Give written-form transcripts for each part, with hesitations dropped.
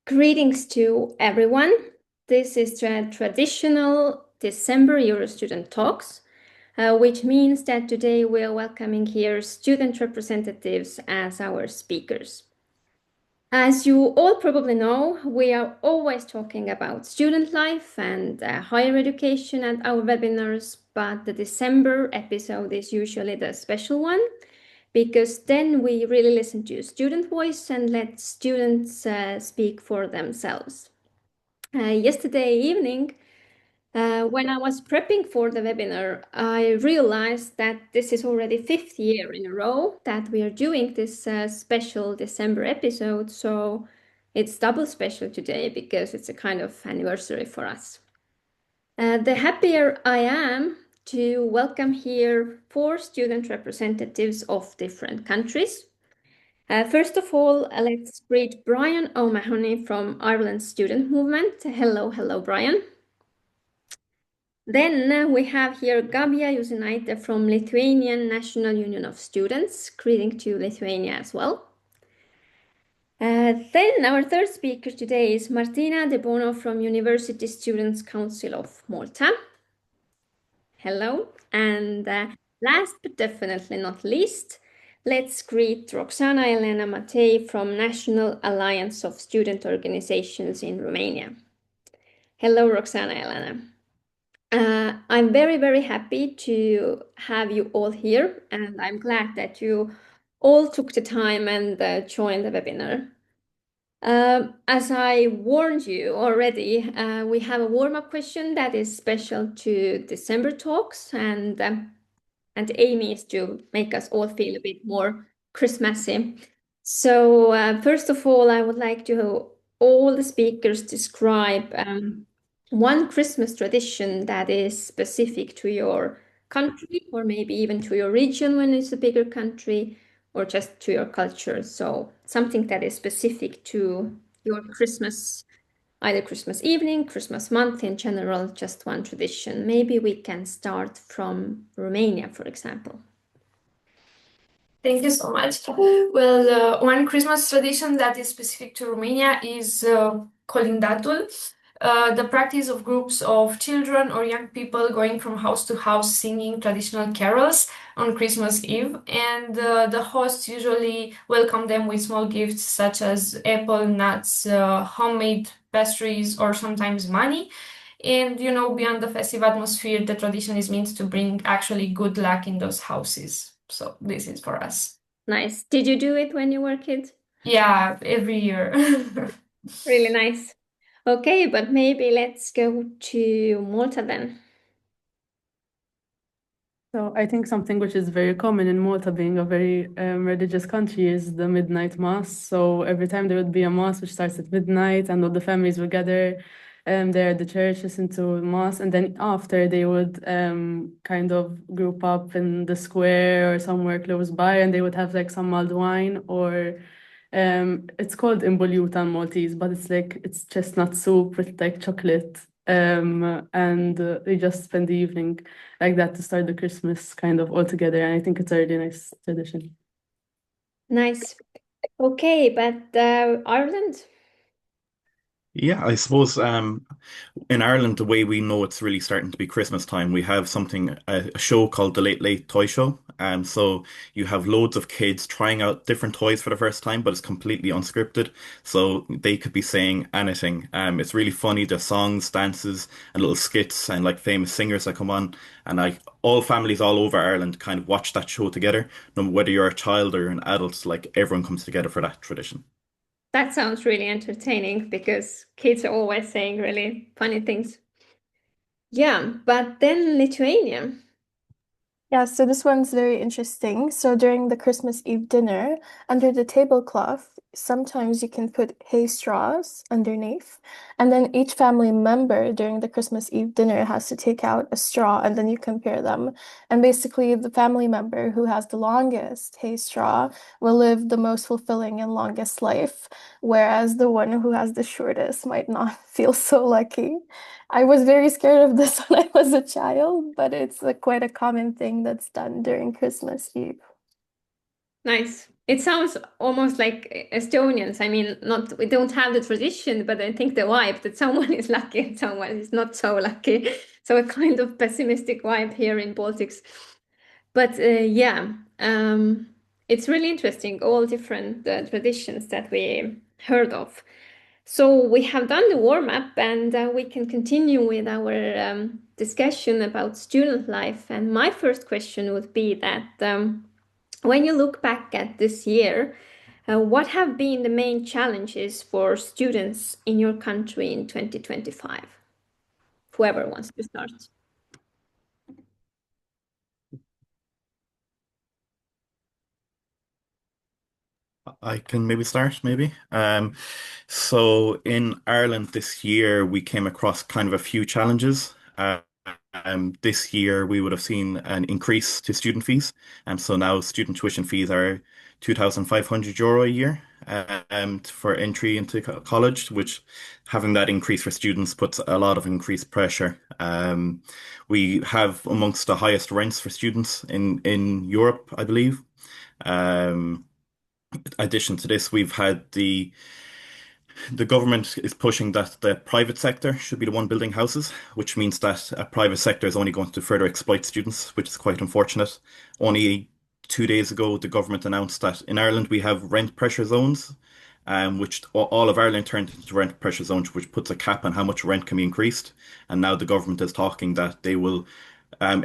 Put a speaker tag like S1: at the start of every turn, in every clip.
S1: Greetings to everyone. This is the traditional December EUROSTUDENT Talks, which means that today we are welcoming here student representatives as our speakers. As you all probably know, we are always talking about student life and higher education at our webinars, but the December episode is usually the special one because then we really listen to student voice and let students speak for themselves. Yesterday evening, when I was prepping for the webinar, I realized that this is already fifth year in a row that we are doing this special December episode. So it's double special today because it's a kind of anniversary for us. The happier I am to welcome here four student representatives of different countries. First of all, let's greet Brian O'Mahony from Ireland Student Movement. Hello, Brian. Then we have here Gabija Jusinaite from Lithuanian National Union of Students, greeting to Lithuania as well. Then our third speaker today is Martina De Bono from University Students' Council of Malta. Hello. And last but definitely not least, let's greet Roxana Elena Matei from National Alliance of Student Organizations in Romania. Hello, Roxana Elena. I'm very, very happy to have you all here, and I'm glad that you all took the time and joined the webinar. As I warned you already, we have a warm-up question that is special to December talks, and the aim is to make us all feel a bit more Christmassy. So first of all, I would like to all the speakers describe one Christmas tradition that is specific to your country, or maybe even to your region when it's a bigger country, or just to your culture. So something that is specific to your Christmas, either Christmas evening, Christmas month in general, just one tradition. Maybe we can start from Romania, for example.
S2: Thank you so much. Well, one Christmas tradition that is specific to Romania is colindatul, the practice of groups of children or young people going from house to house singing traditional carols on Christmas Eve. And the hosts usually welcome them with small gifts such as apple, nuts, homemade pastries, or sometimes money. And beyond the festive atmosphere, the tradition is meant to bring actually good luck in those houses. So this is for us.
S1: Nice. Did you do it when you were a kid?
S2: Yeah, every year.
S1: Really nice. Okay, but maybe let's go to Malta then.
S3: So I think something which is very common in Malta, being a very religious country, is the midnight mass. So every time there would be a mass which starts at midnight, and all the families would gather there at the church, listen to mass, and then after they would kind of group up in the square or somewhere close by, and they would have like some mulled wine, or it's called imboluta in Maltese, but it's chestnut soup with like chocolate. And they just spend the evening like that to start the Christmas kind of all together. And I think it's a really nice tradition.
S1: Nice. Okay, but Ireland?
S4: Yeah, I suppose in Ireland, the way we know it's really starting to be Christmas time, we have a show called the Late Late Toy Show. So you have loads of kids trying out different toys for the first time, but it's completely unscripted. So they could be saying anything. It's really funny. There's songs, dances, and little skits and like famous singers that come on. And like all families all over Ireland kind of watch that show together. No matter whether you're a child or an adult, like everyone comes together for that tradition.
S1: That sounds really entertaining because kids are always saying really funny things. Yeah, but then Lithuania.
S5: Yeah, so this one's very interesting. So during the Christmas Eve dinner, under the tablecloth, sometimes you can put hay straws underneath. And then each family member during the Christmas Eve dinner has to take out a straw and then you compare them. And basically, the family member who has the longest hay straw will live the most fulfilling and longest life, whereas the one who has the shortest might not feel so lucky. I was very scared of this when I was a child, but it's quite a common thing that's done during Christmas Eve.
S1: Nice. It sounds almost like Estonians. I mean, not we don't have the tradition, but I think the vibe that someone is lucky and someone is not so lucky. So a kind of pessimistic vibe here in Baltics. But yeah, it's really interesting, all different traditions that we heard of. So we have done the warm up, and we can continue with our discussion about student life. And my first question would be that when you look back at this year, what have been the main challenges for students in your country in 2025? Whoever wants to start.
S4: I can maybe start, maybe. So in Ireland this year, we came across kind of a few challenges. This year, we would have seen an increase to student fees. So now student tuition fees are €2,500 a year for entry into college, which having that increase for students puts a lot of increased pressure. We have amongst the highest rents for students in Europe, I believe. Um, Addition to this, we've had the government is pushing that the private sector should be the one building houses, which means that a private sector is only going to further exploit students, which is quite unfortunate. Only 2 days ago, the government announced that in Ireland we have rent pressure zones, which all of Ireland turned into rent pressure zones, which puts a cap on how much rent can be increased. And now the government is talking that they will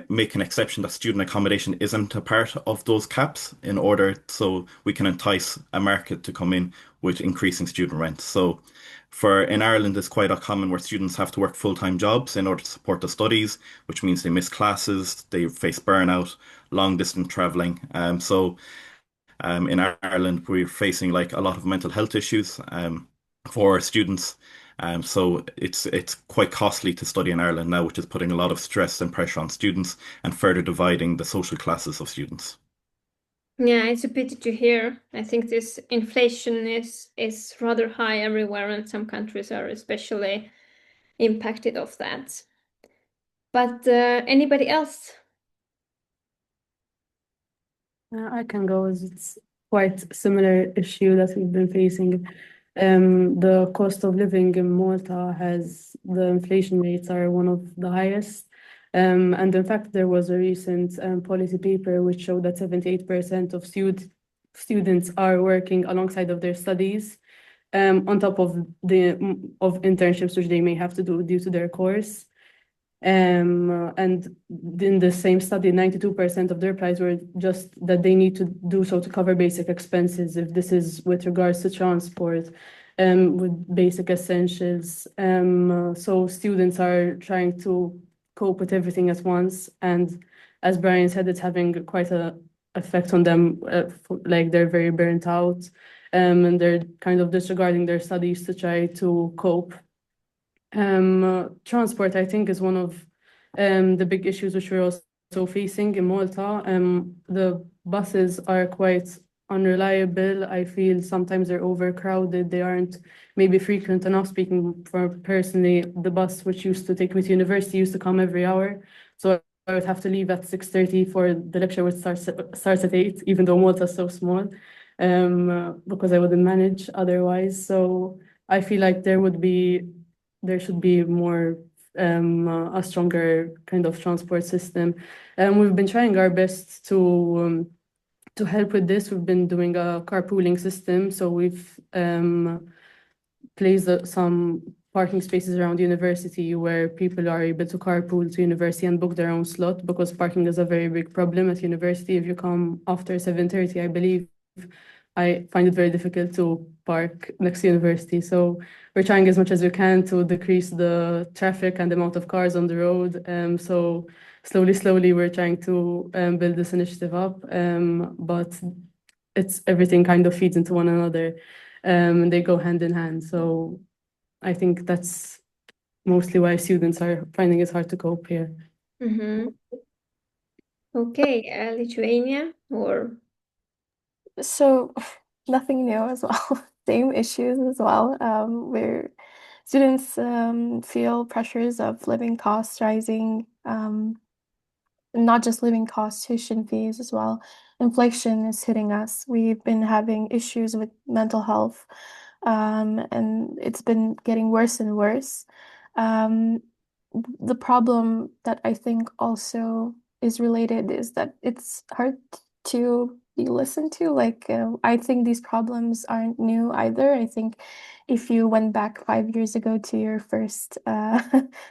S4: make an exception that student accommodation isn't a part of those caps in order so we can entice a market to come in with increasing student rent. So for in Ireland, it's quite common where students have to work full-time jobs in order to support the studies, which means they miss classes, they face burnout, long distance traveling. In Ireland, we're facing like a lot of mental health issues for students. So it's quite costly to study in Ireland now, which is putting a lot of stress and pressure on students and further dividing the social classes of students.
S1: Yeah, it's a pity to hear. I think this inflation is rather high everywhere, and some countries are especially impacted of that. But anybody else?
S3: I can go as it's quite similar issue that we've been facing. The cost of living in Malta has the inflation rates are one of the highest. And in fact, there was a recent policy paper which showed that 78% of students are working alongside of their studies, on top of of internships which they may have to do due to their course. And in the same study, 92% of their replies were just that they need to do so to cover basic expenses, if this is with regards to transport, with basic essentials. So students are trying to cope with everything at once. And as Brian said, it's having quite a effect on them, like they're very burnt out, and they're kind of disregarding their studies to try to cope. Transport, I think, is one of the big issues which we're also facing in Malta. The buses are quite unreliable. I feel sometimes they're overcrowded. They aren't maybe frequent enough. Speaking for personally, the bus which used to take me to university used to come every hour. So I would have to leave at 6:30 for the lecture, which starts at 8, even though Malta is so small, because I wouldn't manage otherwise. So I feel like there should be more a stronger kind of transport system. We've been trying our best to help with this. We've been doing a carpooling system, so we've placed some parking spaces around university where people are able to carpool to university and book their own slot, because parking is a very big problem at university. If you come after 7:30, I believe, I find it very difficult to park next to university. So we're trying as much as we can to decrease the traffic and the amount of cars on the road. So slowly, we're trying to build this initiative up. But it's everything kind of feeds into one another, and they go hand in hand. So I think that's mostly why students are finding it hard to cope here.
S1: Mm-hmm. Okay, Lithuania or
S5: So nothing new as well. Same issues as well. Where students feel pressures of living costs rising, not just living costs, tuition fees as well, inflation is hitting us. We've been having issues with mental health, and it's been getting worse and worse. Um, the problem that I think also is related is that it's hard to be listened to. Like, I think these problems aren't new either. I think if you went back 5 years ago to your first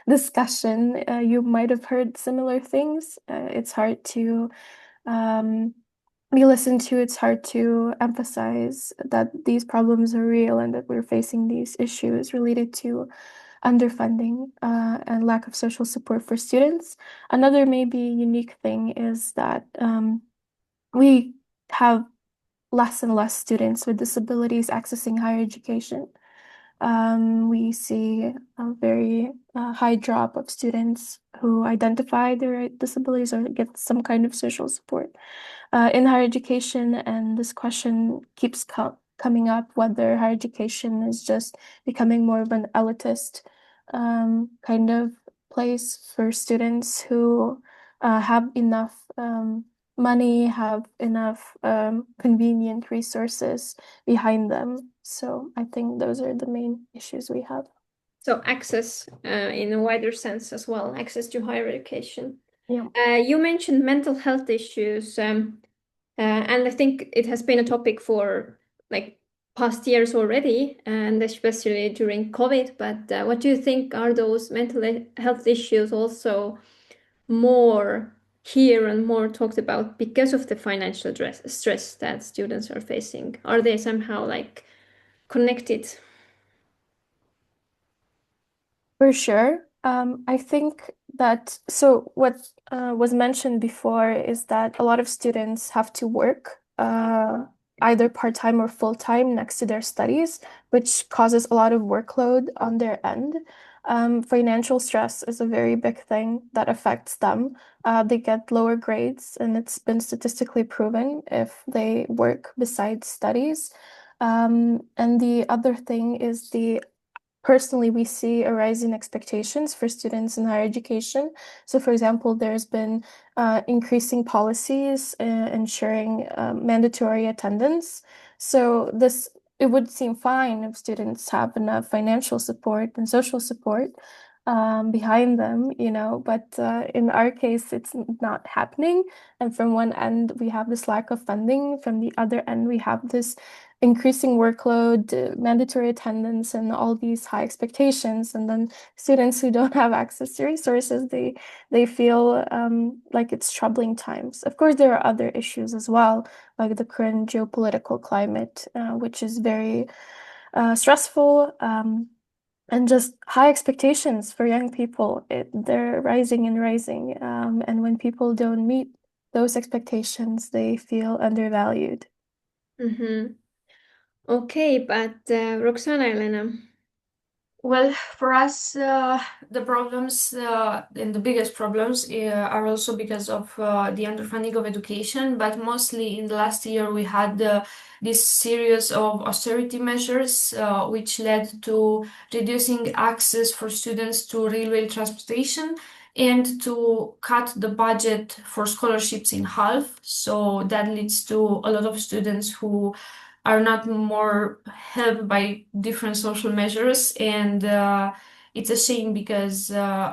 S5: discussion, you might have heard similar things. It's hard to be listened to. It's hard to emphasize that these problems are real and that we're facing these issues related to underfunding and lack of social support for students. Another maybe unique thing is that we have less and less students with disabilities accessing higher education. We see a very high drop of students who identify their disabilities or get some kind of social support in higher education. And this question keeps coming up, whether higher education is just becoming more of an elitist kind of place for students who have enough money, have enough convenient resources behind them. So I think those are the main issues we have.
S1: So access in a wider sense as well, access to higher education.
S5: Yeah.
S1: You mentioned mental health issues, and I think it has been a topic for like past years already, and especially during COVID. But what do you think are those mental health issues also more here and more talked about because of the financial stress that students are facing? Are they somehow like connected?
S5: For sure. I think that so what was mentioned before is that a lot of students have to work either part-time or full-time next to their studies, which causes a lot of workload on their end. Financial stress is a very big thing that affects them. They get lower grades, and it's been statistically proven if they work besides studies. And the other thing is personally, we see a rise in expectations for students in higher education. So, for example, there's been increasing policies ensuring mandatory attendance. So it would seem fine if students have enough financial support and social support behind them, but in our case, it's not happening. And from one end, we have this lack of funding. From the other end, we have this increasing workload, mandatory attendance, and all these high expectations. And then students who don't have access to resources, they feel like it's troubling times. Of course, there are other issues as well, like the current geopolitical climate, which is very stressful. And just high expectations for young people. They're rising and rising. And when people don't meet those expectations, they feel undervalued.
S1: Mm-hmm. Okay, but Roxana, Elena.
S2: Well, for us, the problems and the biggest problems are also because of the underfunding of education. But mostly in the last year, we had this series of austerity measures, which led to reducing access for students to railway transportation and to cut the budget for scholarships in half. So that leads to a lot of students who are not more helped by different social measures. And it's a shame because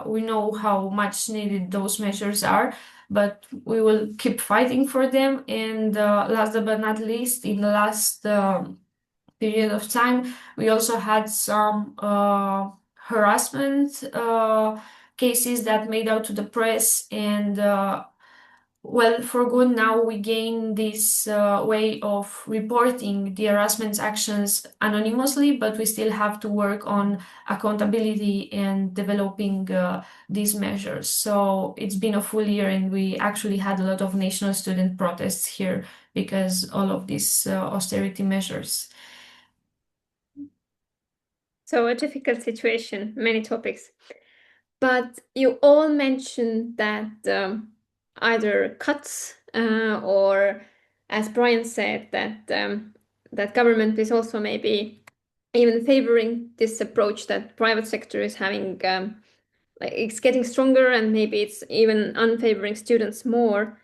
S2: we know how much needed those measures are, but we will keep fighting for them. And last but not least, in the last period of time, we also had some harassment cases that made out to the press. And well, for good now, we gain this way of reporting the harassment actions anonymously, but we still have to work on accountability and developing these measures. So it's been a full year, and we actually had a lot of national student protests here because all of these austerity measures.
S1: So a difficult situation, many topics. But you all mentioned that either cuts or, as Brian said, that government is also maybe even favoring this approach that private sector is having, like it's getting stronger, and maybe it's even unfavoring students more.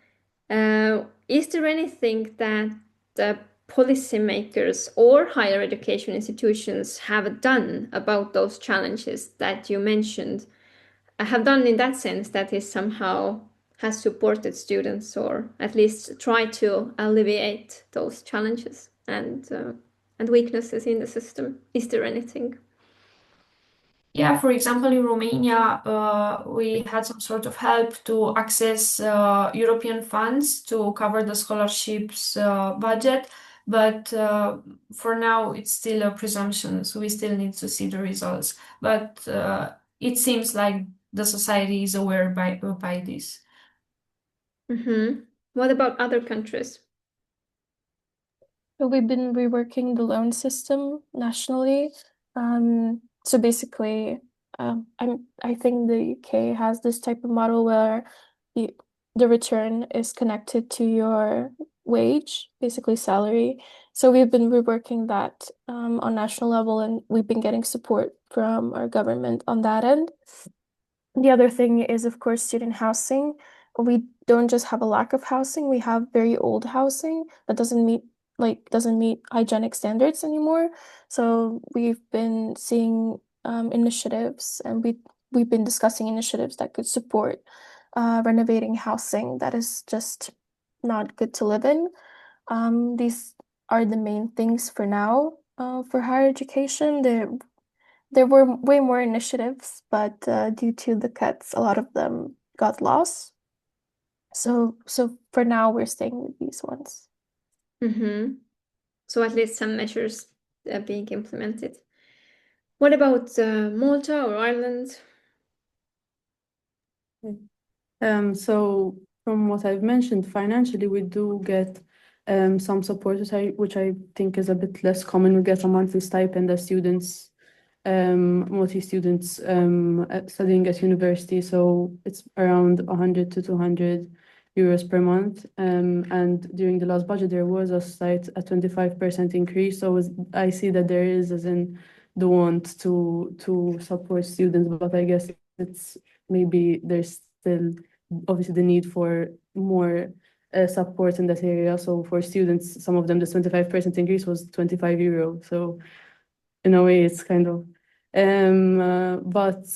S1: Is there anything that the policymakers or higher education institutions have done about those challenges that you mentioned? Have done in that sense that is somehow has supported students or at least try to alleviate those challenges and weaknesses in the system? Is there anything?
S2: Yeah, for example, in Romania, we had some sort of help to access European funds to cover the scholarships budget, but for now it's still a presumption, so we still need to see the results. But it seems like the society is aware by this.
S1: What about other countries?
S5: So we've been reworking the loan system nationally. So basically, I think the UK has this type of model where the the return is connected to your wage, basically salary. So we've been reworking that on national level, and we've been getting support from our government on that end. The other thing is, of course, student housing. We don't just have a lack of housing, we have very old housing that doesn't meet hygienic standards anymore. So we've been seeing initiatives, and we've been discussing initiatives that could support renovating housing that is just not good to live in. These are the main things for now. For higher education, there were way more initiatives, but due to the cuts, a lot of them got lost. So for now, we're staying with these ones.
S1: So at least some measures are being implemented. What about Malta or Ireland?
S3: So from what I've mentioned, financially, we do get some support, which I think is a bit less common. We get a monthly stipend as students, multi-students studying at university. So it's around 100 to 200 euros per month. And during the last budget, there was a 25% increase. So I see that there is, as in the want to support students, but I guess it's maybe there's still obviously the need for more support in that area. So for students, some of them, the 25% increase was 25 euro. So in a way, it's kind of, but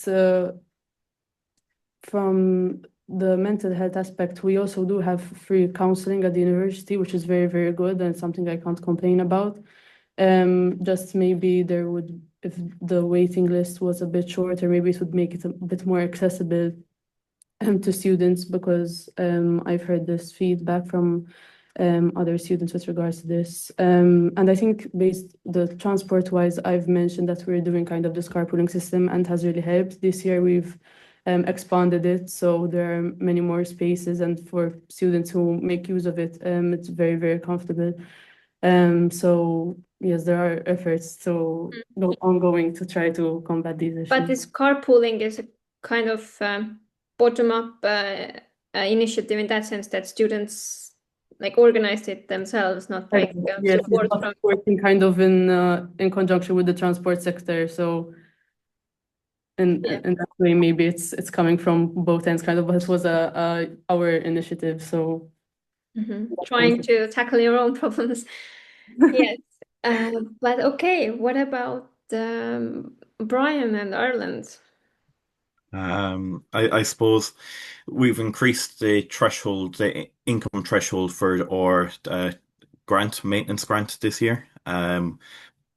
S3: from the mental health aspect, we also do have free counseling at the university, which is very, very good and something I can't complain about. Just maybe if the waiting list was a bit shorter, maybe it would make it a bit more accessible to students, because I've heard this feedback from other students with regards to this. And I think the transport wise, I've mentioned that we're doing kind of this carpooling system and has really helped. This year we've expanded it, so there are many more spaces, and for students who make use of it, it's very, very comfortable. So yes, there are efforts to go ongoing to try to combat these issues.
S1: But this carpooling is a kind of bottom-up initiative in that sense that students like organized it themselves, not like
S3: Yes,
S1: support
S3: it's
S1: from.
S3: working kind of in conjunction with the transport sector. So in that way, maybe it's coming from both ends, kind of. But it was our initiative, so
S1: Trying to tackle your own problems. Yes, but okay. What about Brian and Ireland?
S4: I suppose we've increased the income threshold for our maintenance grant this year.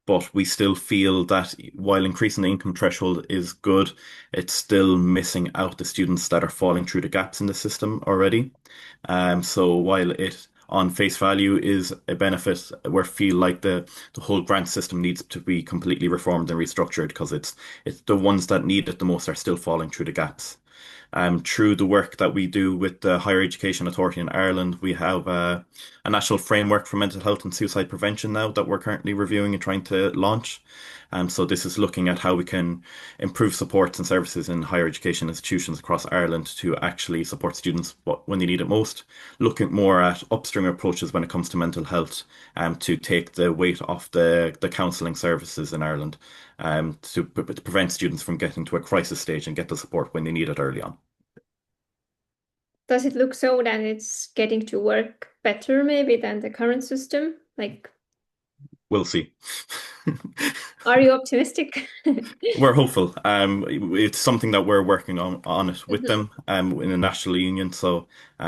S4: But we still feel that while increasing the income threshold is good, it's still missing out the students that are falling through the gaps in the system already. So while it on face value is a benefit, we feel like the whole grant system needs to be completely reformed and restructured, because it's the ones that need it the most are still falling through the gaps. Through the work that we do with the Higher Education Authority in Ireland, we have a national framework for mental health and suicide prevention now that we're currently reviewing and trying to launch. So this is looking at how we can improve supports and services in higher education institutions across Ireland to actually support students when they need it most. Looking more at upstream approaches when it comes to mental health, to take the weight off the counselling services in Ireland, to prevent students from getting to a crisis stage and get the support when they need it early on.
S1: Does it look so that it's getting to work better maybe than the current system? Like,
S4: We'll see.
S1: are you optimistic?
S4: We're hopeful. It's something that we're working on it with
S1: Mhm.
S4: them in the national union. So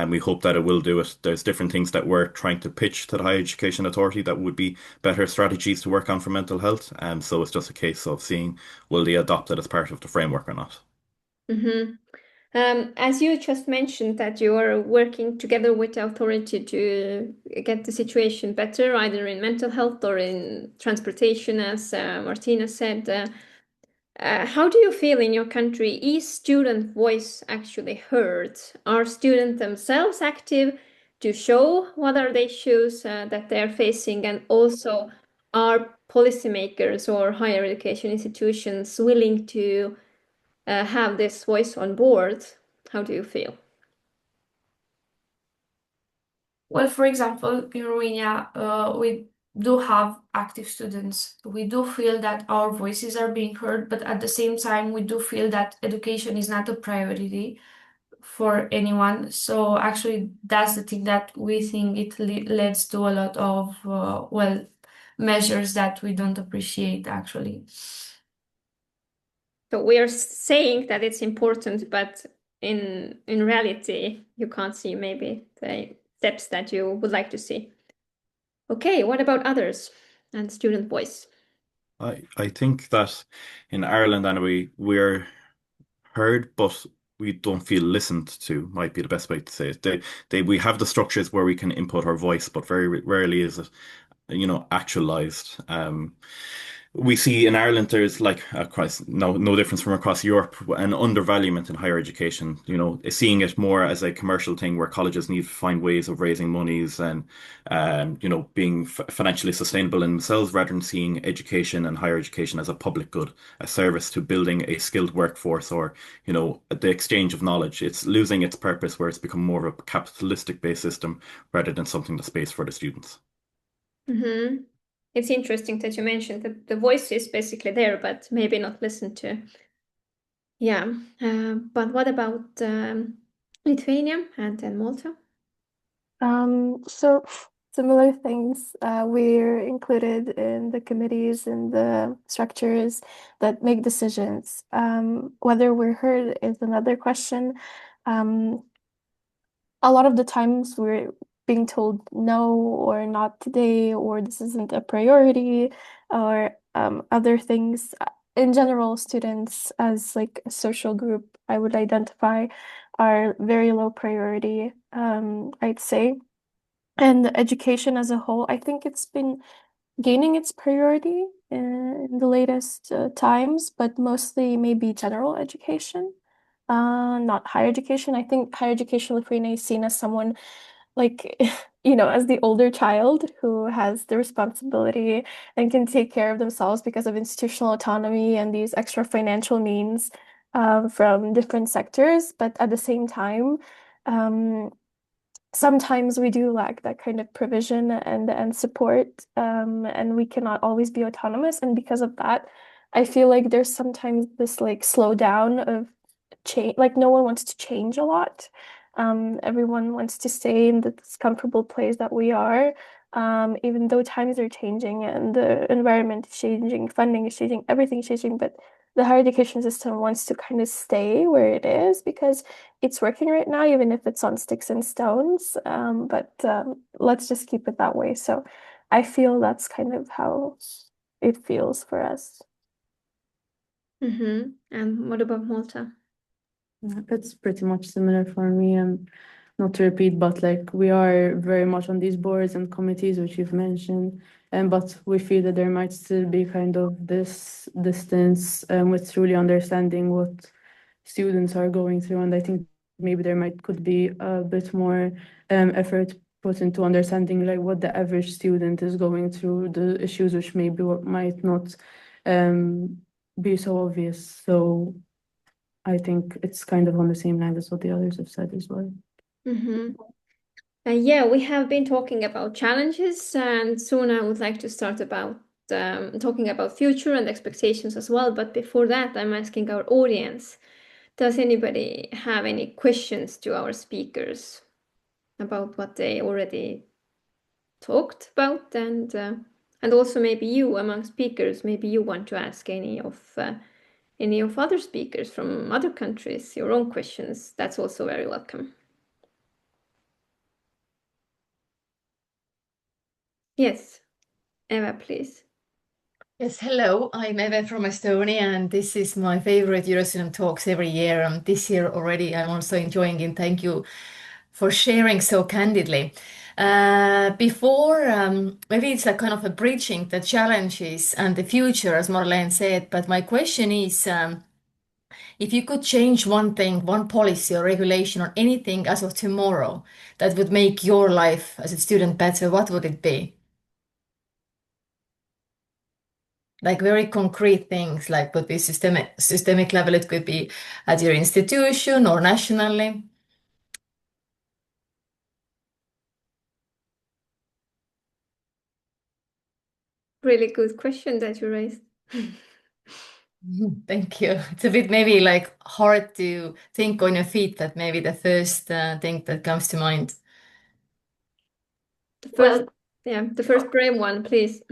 S4: we hope that it will do it. There's different things that we're trying to pitch to the Higher Education Authority that would be better strategies to work on for mental health. So it's just a case of seeing will they adopt it as part of the framework or not.
S1: Mhm. As you just mentioned that you are working together with the authority to get the situation better, either in mental health or in transportation, as Martina said. How do you feel in your country? Is student voice actually heard? Are students themselves active to show what are the issues that they're facing? And also, are policymakers or higher education institutions willing to have this voice on board? How do you feel?
S2: Well, for example, in Romania, we do have active students. We do feel that our voices are being heard, but at the same time, we do feel that education is not a priority for anyone. So actually, that's the thing that we think it leads to a lot of, well, measures that we don't appreciate actually.
S1: So we are saying that it's important, but in reality, you can't see maybe the steps that you would like to see. Okay, what about others and student voice?
S4: I think that in Ireland anyway, we're heard, but we don't feel listened to, might be the best way to say it. We have the structures where we can input our voice, but very rarely is it, actualized. We see in Ireland there's like across no difference from across Europe an undervaluement in higher education. Seeing it more as a commercial thing where colleges need to find ways of raising monies and being financially sustainable in themselves rather than seeing education and higher education as a public good, a service to building a skilled workforce or the exchange of knowledge. It's losing its purpose where it's become more of a capitalistic based system rather than something that's based for the students.
S1: Mm-hmm. It's interesting that you mentioned that the voice is basically there, but maybe not listened to. Yeah, but what about Lithuania and then Malta?
S5: So similar things. We're included in the committees and the structures that make decisions. Whether we're heard is another question. Um, a lot of the times we're being told no or not today or this isn't a priority or other things. In general, students as like a social group, I would identify are very low priority, I'd say. And education as a whole, I think it's been gaining its priority in the latest times, but mostly maybe general education, not higher education. I think higher education in Lithuania is seen as someone like, as the older child who has the responsibility and can take care of themselves because of institutional autonomy and these extra financial means from different sectors. But at the same time, um, sometimes we do lack that kind of provision and support, and we cannot always be autonomous. And because of that, I feel like there's sometimes this like slowdown of change. Like no one wants to change a lot. Everyone wants to stay in this comfortable place that we are. Even though times are changing and the environment is changing, funding is changing, everything's changing, but the higher education system wants to kind of stay where it is because it's working right now, even if it's on sticks and stones. But let's just keep it that way. So I feel that's kind of how it feels for us.
S1: Mm-hmm. And what about Malta?
S3: Yeah, it's pretty much similar for me, and not to repeat, but like we are very much on these boards and committees which you've mentioned, and but we feel that there might still be kind of this distance with truly understanding what students are going through, and I think maybe there could be a bit more effort put into understanding like what the average student is going through, the issues which maybe might not um, be so obvious. So I think it's kind of on the same line as what the others have said as well.
S1: Mm-hmm. Yeah, we have been talking about challenges, and soon I would like to start about talking about future and expectations as well. But before that, I'm asking our audience, Does anybody have any questions to our speakers about what they already talked about? And also maybe you among speakers, maybe you want to ask any of other speakers from other countries your own questions. That's also very welcome. Yes, Eva, please.
S6: Yes, hello. I'm Eve from Estonia, and this is my favorite EUROSTUDENT Talks every year. This year already, I'm also enjoying it. Thank you for sharing so candidly. Maybe it's like kind of a bridging the challenges and the future, as Marlene said. But my question is, if you could change one thing, one policy or regulation or anything as of tomorrow that would make your life as a student better, what would it be? Like very concrete things, like could be systemic level, it could be at your institution or nationally.
S1: Really good question that you raised.
S6: Thank you. It's a bit maybe like hard to think on your feet, that maybe the first thing that comes to mind.
S1: The first brave one, please.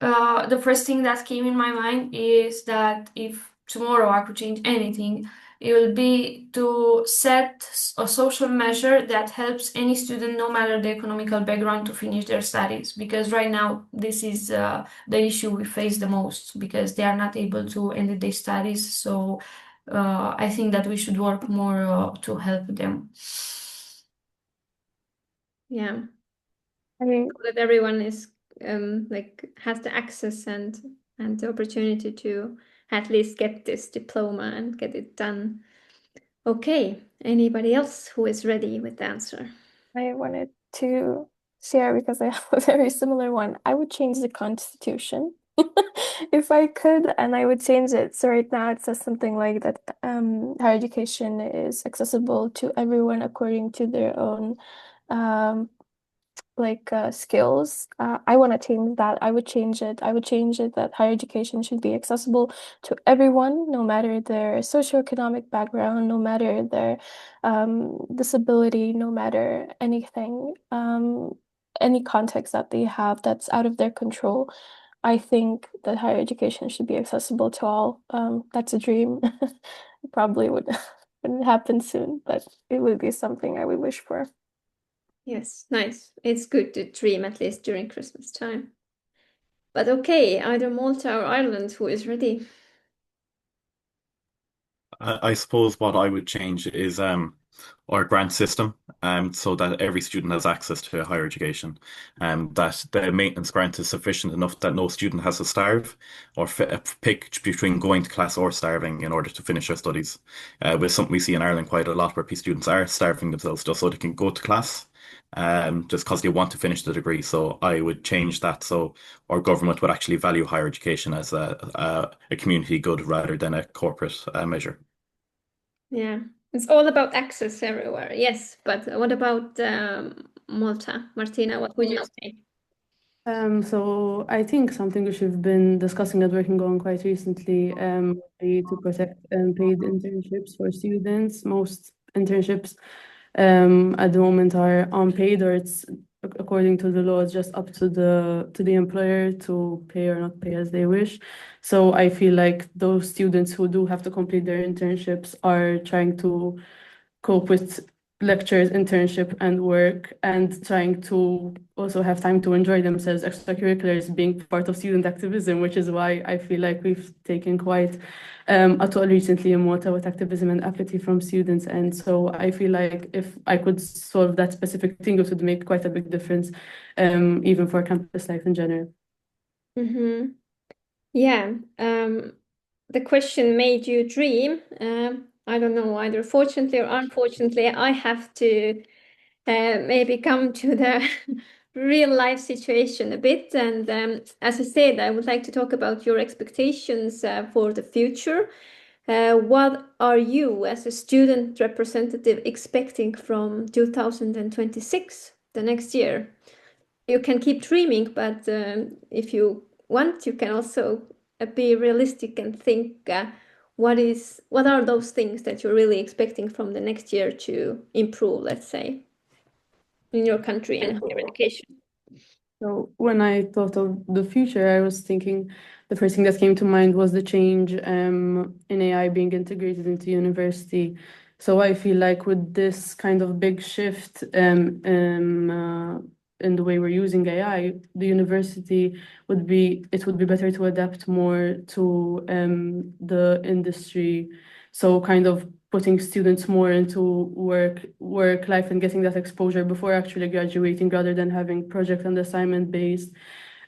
S2: The first thing that came in my mind is that if tomorrow I could change anything, it will be to set a social measure that helps any student, no matter the economical background, to finish their studies. Because right now, this is the issue we face the most, because they are not able to end their studies. So I think that we should work more to help them.
S1: Yeah.
S5: I
S1: That everyone is has the access and the opportunity to at least get this diploma and get it done. Okay, anybody else who is ready with the answer?
S5: I wanted to share because I have a very similar one. I would change the constitution if I could, and I would change it. So right now it says something like that higher education is accessible to everyone according to their own skills. I want to change that. I would change it. I would change it that higher education should be accessible to everyone, no matter their socioeconomic background, no matter their disability, no matter anything, any context that they have that's out of their control. I think that higher education should be accessible to all. That's a dream. Probably wouldn't happen soon, but it would be something I would wish for.
S1: Yes, nice. It's good to dream at least during Christmas time. But okay, either Malta or Ireland, who is ready?
S4: I suppose what I would change is our grant system, so that every student has access to higher education, that the maintenance grant is sufficient enough that no student has to starve or pick between going to class or starving in order to finish their studies. With something we see in Ireland quite a lot, where students are starving themselves just so they can go to class, just because they want to finish the degree. So I would change that so our government would actually value higher education as a community good rather than a corporate measure.
S1: Yeah, it's all about access everywhere. Yes, but what about Malta? Martina, what would you say?
S3: So I think something which we've been discussing and working on quite recently would be to protect paid internships for students. Most internships at the moment are unpaid, or it's according to the law, it's just up to the employer to pay or not pay as they wish. So I feel like those students who do have to complete their internships are trying to cope with lectures, internship, and work, and trying to also have time to enjoy themselves. Extracurriculars being part of student activism, which is why I feel like we've taken quite a toll recently in Malta with activism and apathy from students. And so I feel like if I could solve that specific thing, it would make quite a big difference, even for campus life in general.
S1: Mm-hmm. Yeah, the question made you dream. I don't know, either fortunately or unfortunately, I have to maybe come to the real life situation a bit. And as I said, I would like to talk about your expectations for the future. What are you, as a student representative, expecting from 2026, the next year? You can keep dreaming, but if you want, you can also be realistic and think what are those things that you're really expecting from the next year to improve, let's say, in your country and higher education?
S3: So when I thought of the future, I was thinking the first thing that came to mind was the change in AI being integrated into university. So I feel like with this kind of big shift in the way we're using AI, the university it would be better to adapt more to the industry. So kind of putting students more into work life and getting that exposure before actually graduating rather than having project and assignment based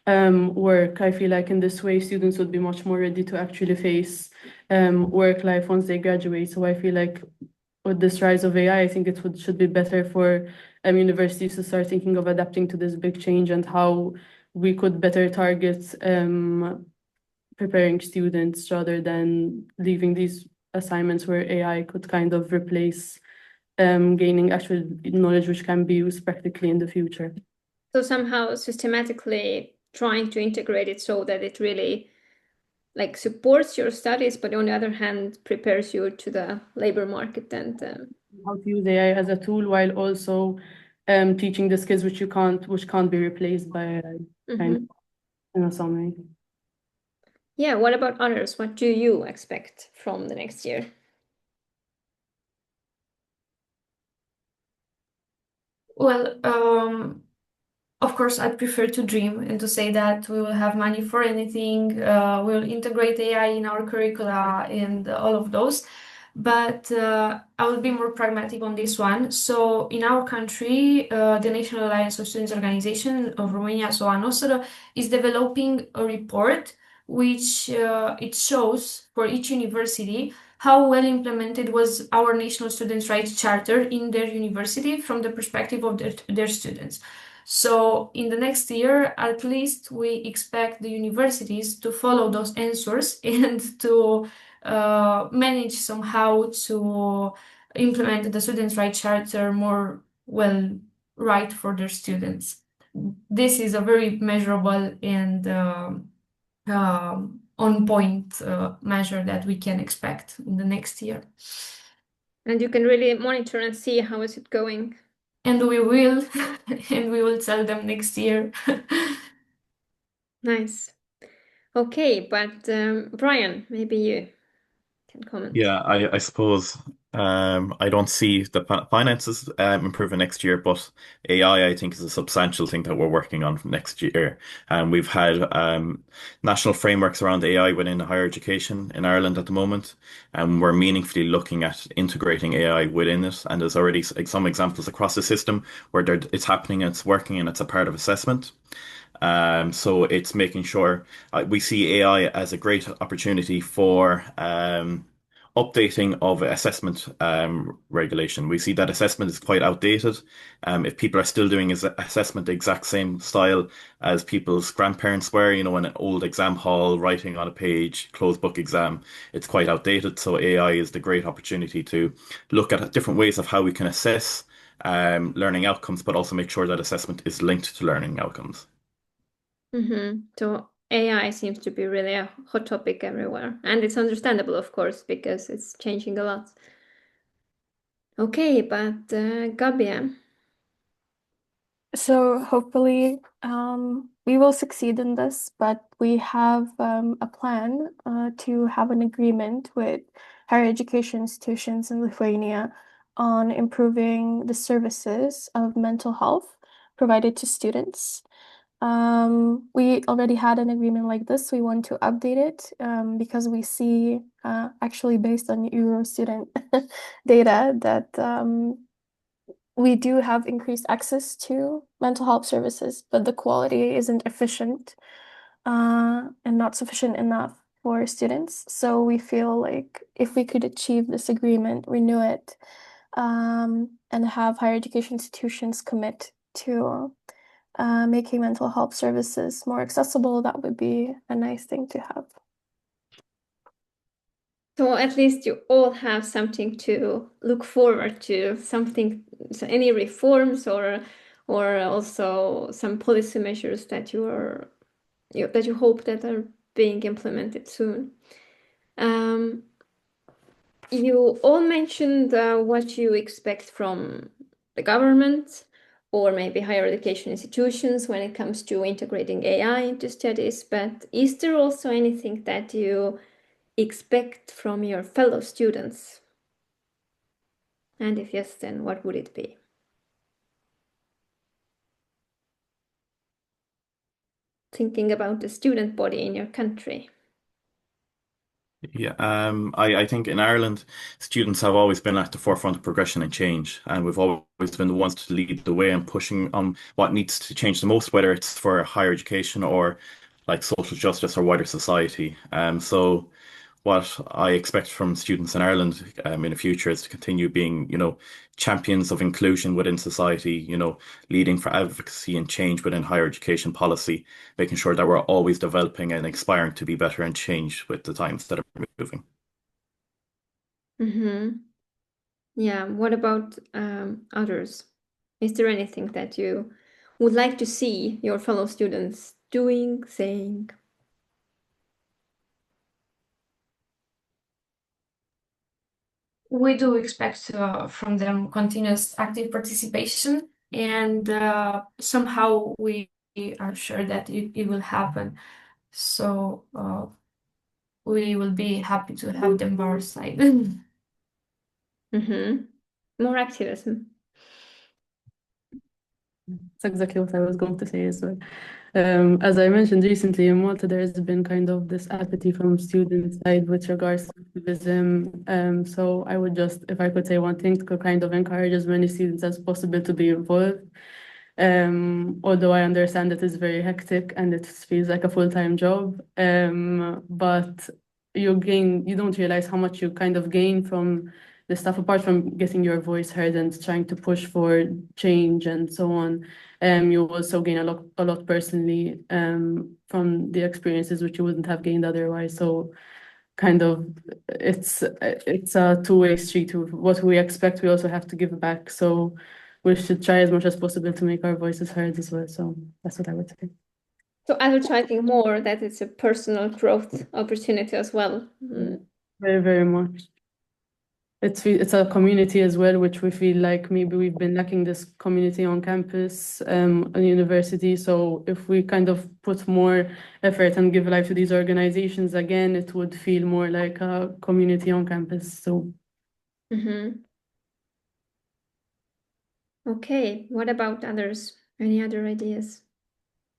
S3: work. I feel like in this way students would be much more ready to actually face work life once they graduate. So I feel like with this rise of AI, I think should be better for universities to start thinking of adapting to this big change and how we could better target preparing students rather than leaving these assignments where AI could kind of replace gaining actual knowledge which can be used practically in the future.
S1: So somehow systematically trying to integrate it so that it really like supports your studies, but on the other hand prepares you to the labor market and
S3: How to use AI as a tool while also teaching the skills which can't be replaced by AI, kind of in a summary.
S1: Yeah, what about others? What do you expect from the next year?
S2: Well, of course, I'd prefer to dream and to say that we will have money for anything. We'll integrate AI in our curricula and all of those. But I will be more pragmatic on this one. So, in our country, the National Alliance of Students Organization of Romania, so ANOSR, is developing a report which it shows for each university how well implemented was our National Students' Rights Charter in their university from the perspective of their students. So in the next year, at least we expect the universities to follow those answers and to manage somehow to implement the Students' Rights Charter more well right for their students. This is a very measurable and on point measure that we can expect in the next year.
S1: And you can really monitor and see how is it going.
S2: And we will, and we will tell them next year.
S1: Nice. Okay, but Brian, maybe you can comment.
S4: Yeah, I suppose I don't see the finances improving next year, but AI I think is a substantial thing that we're working on for next year. And we've had national frameworks around AI within higher education in Ireland at the moment, and we're meaningfully looking at integrating AI within it. And there's already some examples across the system where it's happening and it's working and it's a part of assessment. So it's making sure we see AI as a great opportunity for updating of assessment regulation. We see that assessment is quite outdated. If people are still doing assessment the exact same style as people's grandparents were, in an old exam hall, writing on a page, closed book exam, it's quite outdated. So AI is the great opportunity to look at different ways of how we can assess learning outcomes, but also make sure that assessment is linked to learning outcomes.
S1: So AI seems to be really a hot topic everywhere, and it's understandable, of course, because it's changing a lot. Okay, but Gabia.
S5: So hopefully we will succeed in this, but we have a plan to have an agreement with higher education institutions in Lithuania on improving the services of mental health provided to students. We already had an agreement like this. We want to update it because we see, actually based on EUROSTUDENT data, that we do have increased access to mental health services, but the quality isn't efficient and not sufficient enough for students. So we feel like if we could achieve this agreement, renew it, and have higher education institutions commit to making mental health services more accessible, that would be a nice thing to have.
S1: So at least you all have something to look forward to, something, so any reforms or also some policy measures that that you hope that are being implemented soon. You all mentioned what you expect from the government or maybe higher education institutions when it comes to integrating AI into studies, but is there also anything that you expect from your fellow students? And if yes, then what would it be? Thinking about the student body in your country.
S4: Yeah, I think in Ireland, students have always been at the forefront of progression and change, and we've always been the ones to lead the way and pushing on what needs to change the most, whether it's for higher education or like social justice or wider society. So what I expect from students in Ireland in the future is to continue being, champions of inclusion within society, leading for advocacy and change within higher education policy, making sure that we're always developing and aspiring to be better and change with the times that are moving.
S1: Mm-hmm. Yeah, what about others? Is there anything that you would like to see your fellow students doing, saying?
S2: We do expect from them continuous active participation, and somehow we are sure that it will happen. So we will be happy to have them by our side.
S1: Mm-hmm. More activism.
S3: That's exactly what I was going to say as well. As I mentioned recently in Malta, there has been kind of this apathy from student side with regards to activism. So I would just, if I could say one thing, to kind of encourage as many students as possible to be involved. Although I understand that it's very hectic and it feels like a full-time job, but you don't realize how much you kind of gain from the stuff apart from getting your voice heard and trying to push for change and so on. You also gain a lot personally from the experiences which you wouldn't have gained otherwise. So kind of it's a two-way street. What we expect, we also have to give back. So we should try as much as possible to make our voices heard as well. So that's what I would say.
S1: So advertising more that it's a personal growth opportunity as well. Mm.
S3: Very, very much. It's a community as well, which we feel like maybe we've been lacking this community on campus, on university. So if we kind of put more effort and give life to these organizations again, it would feel more like a community on campus. So
S1: Mm-hmm. Okay, what about others? Any other ideas?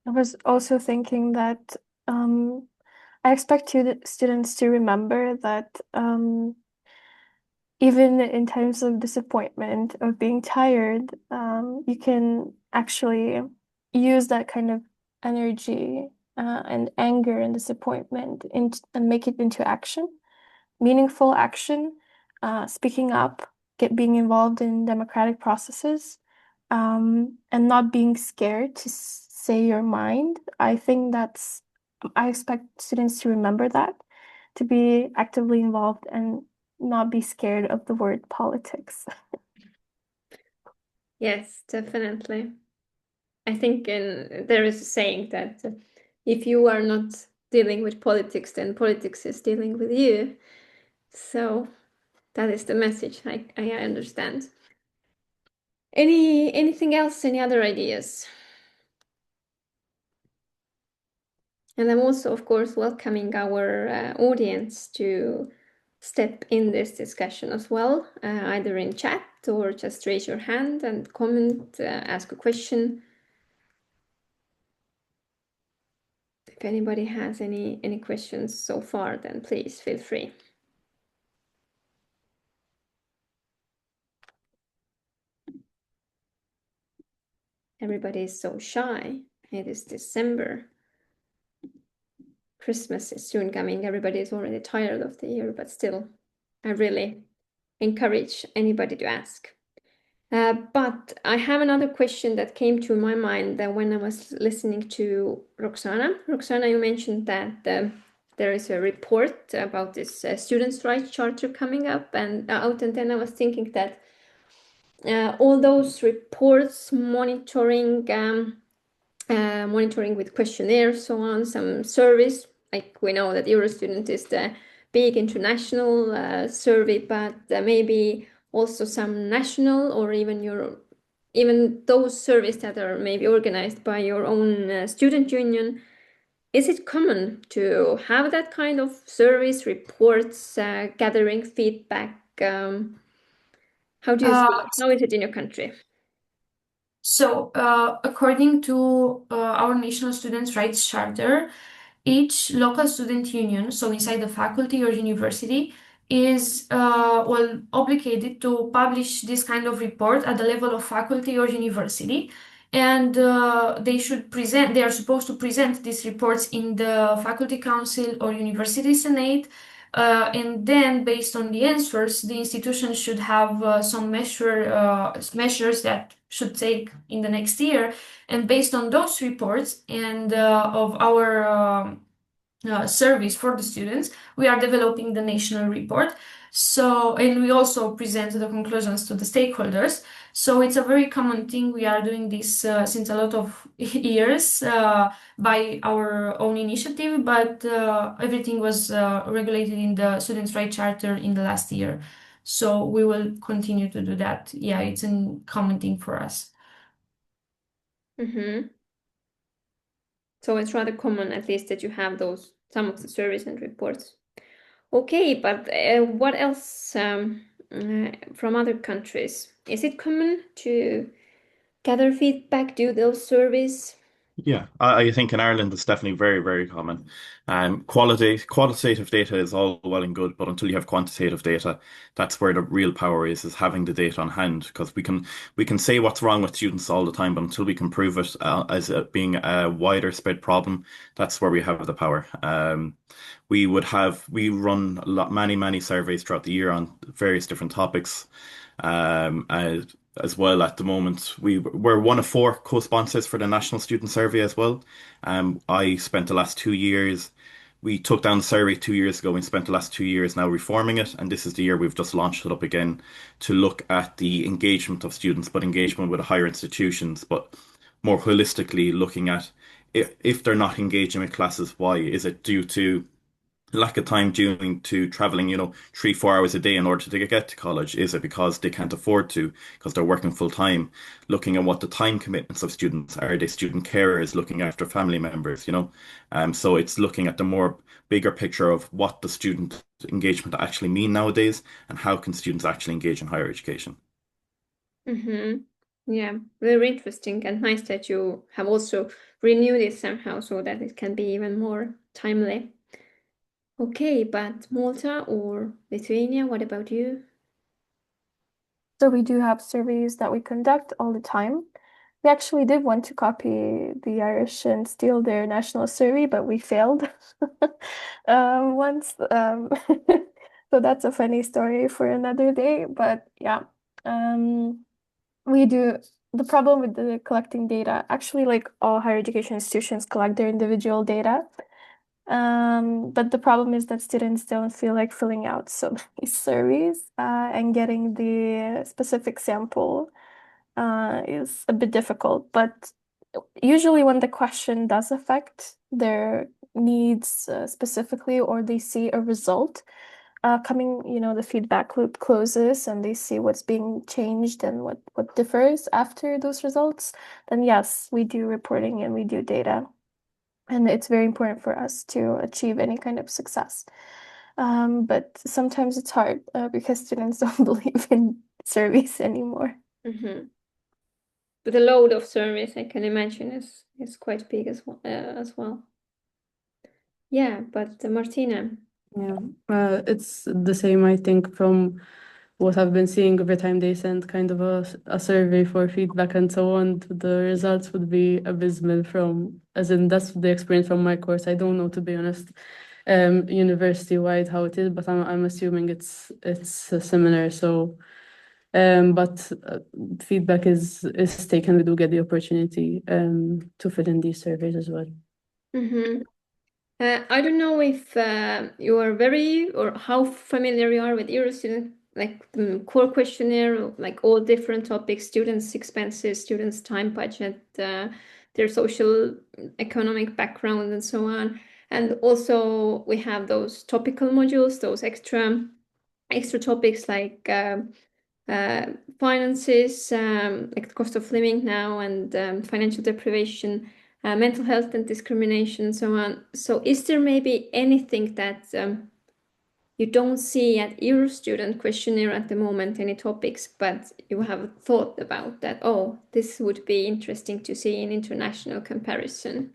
S5: I was also thinking that I expect students to remember that even in times of disappointment, of being tired, you can actually use that kind of energy and anger and disappointment and make it into action, meaningful action, speaking up, being involved in democratic processes, and not being scared to say your mind. I expect students to remember that, to be actively involved and not be scared of the word politics.
S1: Yes, definitely. I think there is a saying that if you are not dealing with politics, then politics is dealing with you. So that is the message I understand. Anything else? Any other ideas? And I'm also, of course, welcoming our audience to step in this discussion as well, either in chat or just raise your hand and comment, ask a question. If anybody has any questions so far, then please feel free. Everybody is so shy. It is December. Christmas is soon coming. Everybody is already tired of the year, but still, I really encourage anybody to ask. But I have another question that came to my mind when I was listening to Roxana. Roxana, you mentioned that there is a report about this students' rights charter coming up and out, and then I was thinking that all those reports monitoring with questionnaires, so on, some surveys, like we know that EUROSTUDENT is the big international survey, but maybe also some national or even those surveys that are maybe organized by your own student union. Is it common to have that kind of surveys, reports, gathering feedback? How do you see it? How is it in your country?
S2: So, according to our National Students' Rights Charter, each local student union, so inside the faculty or university, is well obligated to publish this kind of report at the level of faculty or university, and they are supposed to present these reports in the faculty council or university senate. And then, based on the answers, the institution should have some measures that should take in the next year. And based on those reports and of our service for the students, we are developing the national report. So, and we also present the conclusions to the stakeholders. So it's a very common thing. We are doing this since a lot of years by our own initiative, but everything was regulated in the Students' Rights Charter in the last year. So we will continue to do that. Yeah, it's a common thing for us.
S1: Mm-hmm. So it's rather common, at least, that you have some of the surveys and reports. Okay, but what else from other countries? Is it common to gather feedback, do those surveys?
S4: Yeah, I think in Ireland it's definitely very, very common. Qualitative data is all well and good, but until you have quantitative data, that's where the real power is having the data on hand. Because we can say what's wrong with students all the time, but until we can prove it as being a wider spread problem, that's where we have the power. We run many surveys throughout the year on various different topics. Um, as, as well at the moment, we're one of four co-sponsors for the National Student Survey as well. I spent the last 2 years. We took down the survey 2 years ago and spent the last 2 years now reforming it, and this is the year we've just launched it up again to look at the engagement of students, but engagement with higher institutions, but more holistically looking at if they're not engaging with classes, why? Is it due to lack of time due to traveling, 3, 4 hours a day in order to get to college? Is it because they can't afford to, because they're working full time? Looking at what the time commitments of students are. They student carers looking after family members? So it's looking at the more bigger picture of what the student engagement actually mean nowadays and how can students actually engage in higher education.
S1: Mm-hmm. Yeah, very interesting and nice that you have also renewed it somehow so that it can be even more timely. Okay, but Malta or Lithuania, what about you?
S5: So we do have surveys that we conduct all the time. We actually did want to copy the Irish and steal their national survey, but we failed once. So that's a funny story for another day. But yeah, we do. The problem with the collecting data, actually, like all higher education institutions collect their individual data. But the problem is that students don't feel like filling out so many surveys and getting the specific sample is a bit difficult. But usually, when the question does affect their needs specifically, or they see a result coming, the feedback loop closes and they see what's being changed and what differs after those results, then yes, we do reporting and we do data. And it's very important for us to achieve any kind of success. But sometimes it's hard because students don't believe in surveys anymore.
S1: Mm-hmm. But the load of surveys, I can imagine, is quite big as well. Yeah, but Martina.
S3: Yeah, it's the same, I think, from what I've been seeing every time they send kind of a survey for feedback and so on. The results would be abysmal as in that's the experience from my course. I don't know, to be honest, university-wide how it is, but I'm assuming it's similar. So, but feedback is taken. We do get the opportunity to fill in these surveys as well.
S1: Mm-hmm. I don't know if you are or how familiar you are with EUROSTUDENT, like the core questionnaire, like all different topics, students' expenses, students' time budget, their social economic background, and so on. And also we have those topical modules, those extra topics like finances, like the cost of living now, and financial deprivation, mental health and discrimination, and so on. So is there maybe anything that you don't see at EUROSTUDENT questionnaire at the moment, any topics, but you have thought about that, oh, this would be interesting to see in international comparison?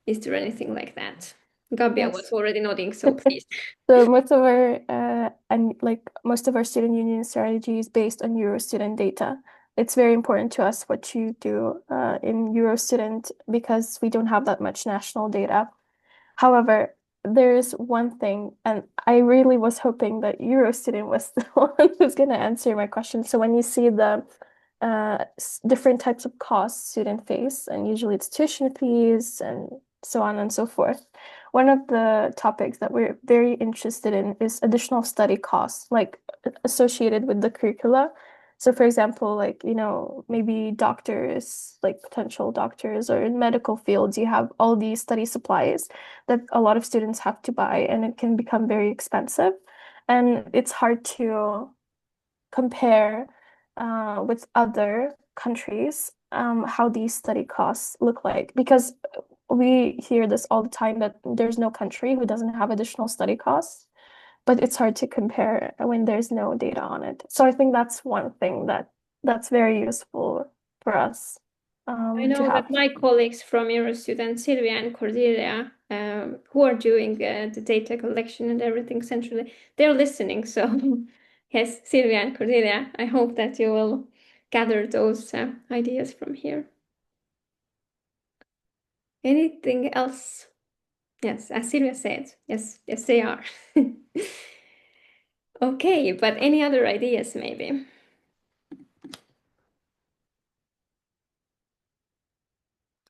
S1: Is there anything like that? Gabia
S5: Yes.
S1: was already nodding, so please.
S5: So most of our most of our student union strategy is based on EuroStudent data. It's very important to us what you do in EuroStudent because we don't have that much national data. However, there is one thing, and I really was hoping that EuroStudent was the one who's going to answer my question. So when you see the different types of costs students face, and usually it's tuition fees and so on and so forth. One of the topics that we're very interested in is additional study costs, like associated with the curricula. So for example, like, maybe doctors, like potential doctors or in medical fields, you have all these study supplies that a lot of students have to buy, and it can become very expensive. And it's hard to compare with other countries how these study costs look like, because we hear this all the time that there's no country who doesn't have additional study costs, but it's hard to compare when there's no data on it. So I think that's one thing that's very useful for us
S1: I
S5: to
S1: know
S5: have.
S1: that my colleagues from EuroStudent, Silvia and Cordelia, who are doing the data collection and everything centrally, they're listening. So yes, Silvia and Cordelia, I hope that you will gather those ideas from here. Anything else? Yes, as Silvia said, yes, they are. Okay, but any other ideas maybe?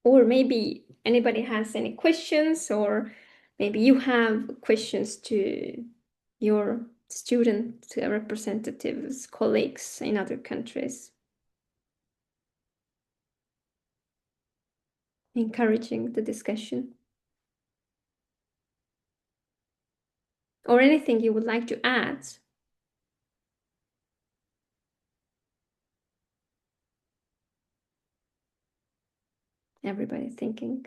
S1: Or maybe anybody has any questions, or maybe you have questions to your student representatives, colleagues in other countries. Encouraging the discussion. Or anything you would like to add. Everybody thinking.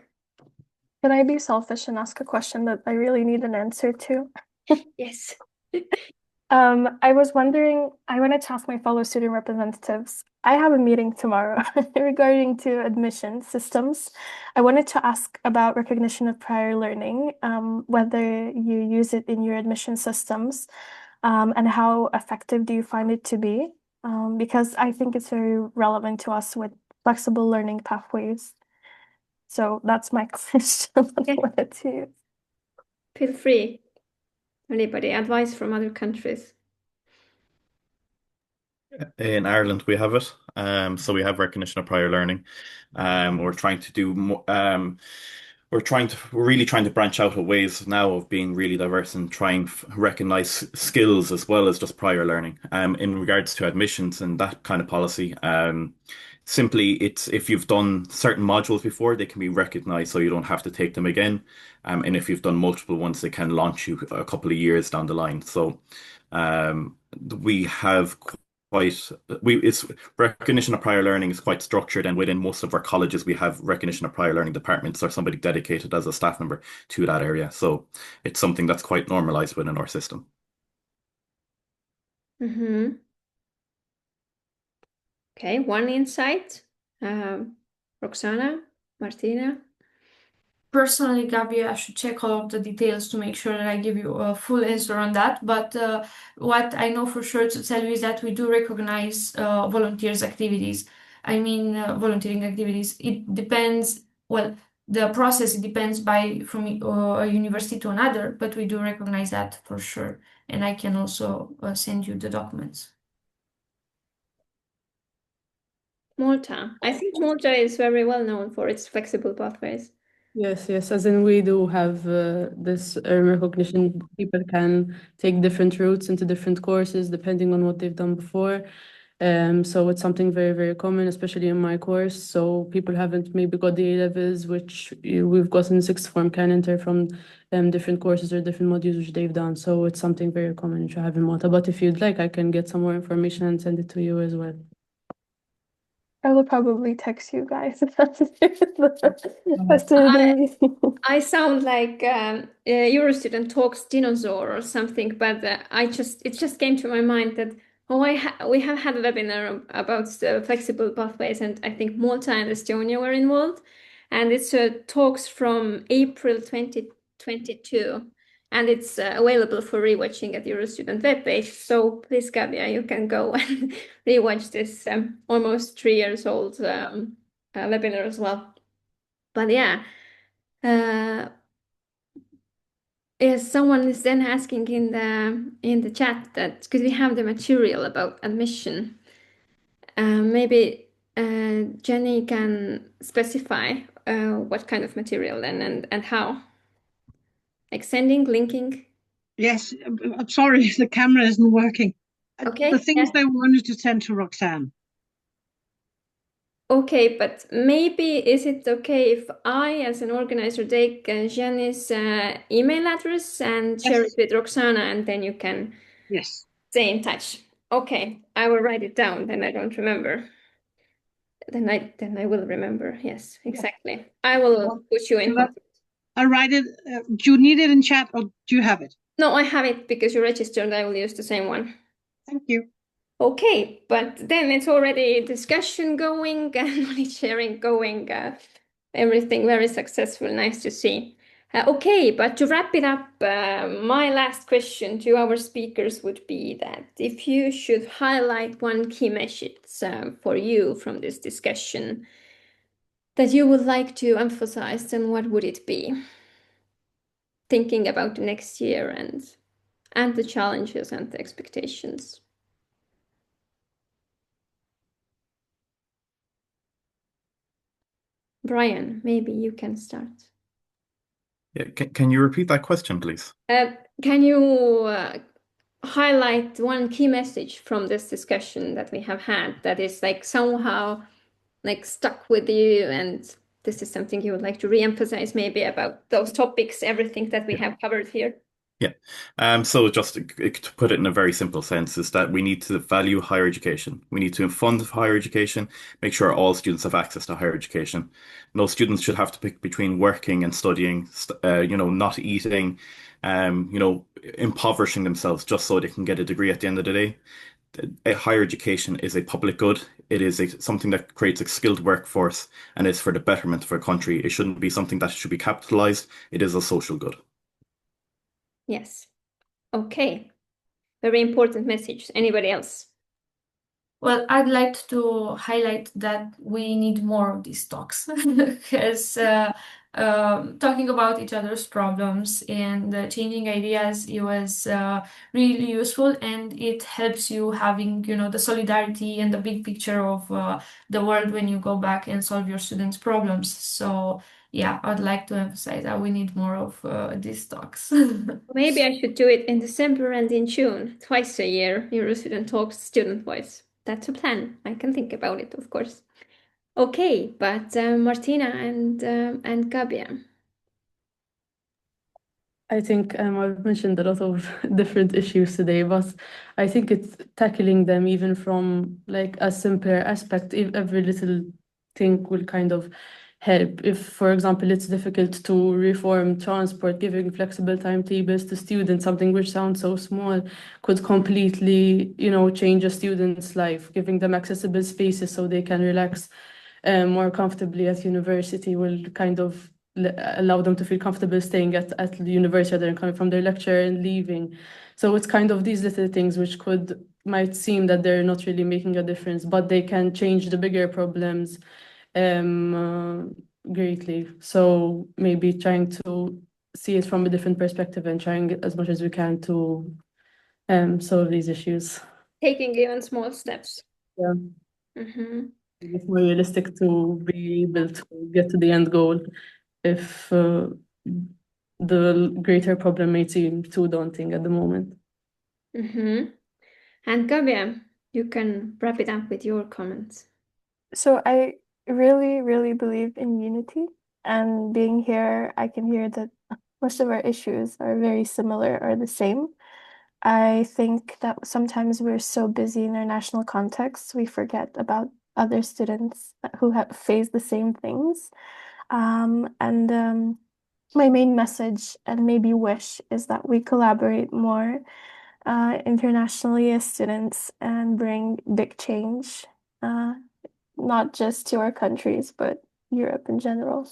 S5: Can I be selfish and ask a question that I really need an answer to?
S1: Yes.
S5: I was wondering, I wanted to ask my fellow student representatives. I have a meeting tomorrow regarding to admission systems. I wanted to ask about recognition of prior learning, whether you use it in your admission systems, and how effective do you find it to be? Because I think it's very relevant to us with flexible learning pathways. So that's my question that I wanted to.
S1: Feel free. Anybody, advice from other countries?
S4: In Ireland, we have it. So we have recognition of prior learning. We're trying to do more. We're really trying to branch out of ways now of being really diverse and trying to recognize skills as well as just prior learning. In regards to admissions and that kind of policy, simply it's if you've done certain modules before, they can be recognized so you don't have to take them again. And if you've done multiple ones, they can launch you a couple of years down the line. So we have quite it's recognition of prior learning is quite structured, and within most of our colleges we have recognition of prior learning departments or somebody dedicated as a staff member to that area. So it's something that's quite normalized within our system.
S1: Okay, one insight. Roxana, Martina.
S2: Personally, Gabby, I should check all of the details to make sure that I give you a full answer on that. But what I know for sure to tell you is that we do recognize volunteers' activities. I mean, volunteering activities. It depends. Well, the process it depends from a university to another, but we do recognize that for sure. And I can also send you the documents.
S1: Malta. I think Malta is very well known for its flexible pathways.
S3: Yes, as in we do have this recognition. People can take different routes into different courses depending on what they've done before. So it's something very, very common, especially in my course. So people haven't maybe got the A-levels, which we've gotten sixth form can enter from different courses or different modules which they've done. So it's something very common which I have in Malta. But if you'd like, I can get some more information and send it to you as well.
S5: I will probably text you guys if that's after the meeting.
S1: I sound like Eurostudent Talks dinosaur or something, but it just came to my mind that we have had a webinar about flexible pathways, and I think Malta and Estonia were involved, and it's talks from April 2022, and it's available for rewatching at Eurostudent webpage. So please, Gabia, you can go and rewatch this almost 3 years old webinar as well. But yeah. Yes, someone is then asking in the chat that could we have the material about admission? Maybe Jenny can specify what kind of material then and how. Like sending, linking.
S7: Yes, I'm sorry, the camera isn't working.
S1: Okay.
S7: The things they wanted to send to Roxanne.
S1: Okay, but maybe is it okay if I, as an organizer, take Jenny's email address and share it with Roxana, and then you can stay in touch. Okay, I will write it down. Then I don't remember. Then I will remember. Yes, exactly. I will put you in contact.
S7: I'll write it. Do you need it in chat or do you have it?
S1: No, I have it because you registered. I will use the same one.
S7: Thank you.
S1: Okay, but then it's already discussion going and knowledge sharing going. Everything very successful. Nice to see. Okay, but to wrap it up, my last question to our speakers would be that if you should highlight one key message for you from this discussion that you would like to emphasize, then what would it be? Thinking about the next year and the challenges and the expectations. Brian, maybe you can start.
S4: Yeah, can you repeat that question, please?
S1: Can you highlight one key message from this discussion that we have had that is like somehow like stuck with you, and this is something you would like to re-emphasize maybe about those topics, everything that we have covered here?
S4: Yeah. So just to put it in a very simple sense is that we need to value higher education. We need to fund higher education, make sure all students have access to higher education. No students should have to pick between working and studying, not eating, impoverishing themselves just so they can get a degree at the end of the day. Higher education is a public good. It is something that creates a skilled workforce and is for the betterment of our country. It shouldn't be something that should be capitalized. It is a social good.
S1: Yes. Okay. Very important message. Anybody else?
S2: Well, I'd like to highlight that we need more of these talks because talking about each other's problems and changing ideas, it was really useful, and it helps you having, the solidarity and the big picture of the world when you go back and solve your students' problems. So yeah, I'd like to emphasize that we need more of these talks.
S1: Maybe I should do it in December and in June, twice a year, EUROSTUDENT Talks Student Voice. That's a plan. I can think about it, of course. Okay, but Martina and Gabia.
S3: I think I've mentioned a lot of different issues today, but I think it's tackling them even from like a simpler aspect. If every little thing will kind of help. If, for example, it's difficult to reform transport, giving flexible timetables to students, something which sounds so small, could completely, change a student's life. Giving them accessible spaces so they can relax more comfortably at university will kind of allow them to feel comfortable staying at the university rather than coming from their lecture and leaving. So it's kind of these little things which might seem that they're not really making a difference, but they can change the bigger problems greatly. So maybe trying to see it from a different perspective and trying as much as we can to solve these issues.
S1: Taking even small steps.
S3: Yeah.
S1: Mm-hmm.
S3: It's more realistic to be able to get to the end goal if the greater problem may seem too daunting at the moment.
S1: Mm-hmm. And Gabia, you can wrap it up with your comments.
S5: So I really, really believe in unity. And being here, I can hear that most of our issues are very similar or the same. I think that sometimes we're so busy in our national context, we forget about other students who have faced the same things. My main message and maybe wish is that we collaborate more internationally as students and bring big change, not just to our countries, but Europe in general.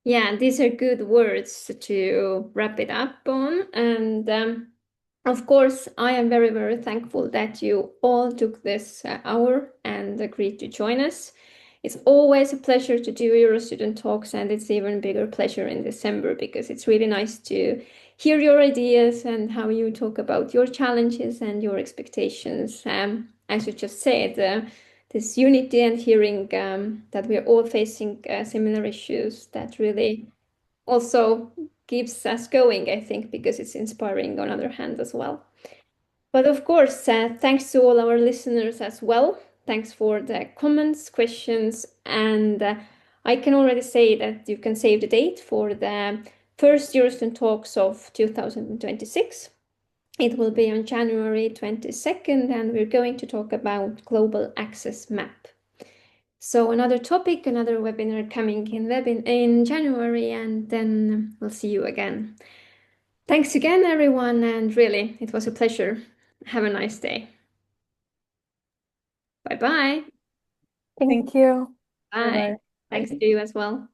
S1: Yeah, these are good words to wrap it up on. And of course, I am very, very thankful that you all took this hour and agreed to join us. It's always a pleasure to do EUROSTUDENT Talks, and it's even bigger pleasure in December because it's really nice to hear your ideas and how you talk about your challenges and your expectations. As you just said, this unity and hearing that we're all facing similar issues that really also keeps us going, I think, because it's inspiring on other hand as well. But of course, thanks to all our listeners as well. Thanks for the comments, questions, and I can already say that you can save the date for the first EUROSTUDENT Talks of 2026. It will be on January 22nd, and we're going to talk about Global Access Map. So another topic, another webinar coming in January, and then we'll see you again. Thanks again, everyone, and really, it was a pleasure. Have a nice day. Bye-bye.
S5: Thank you.
S1: Bye.
S3: Bye-bye.
S1: Thanks to you as well.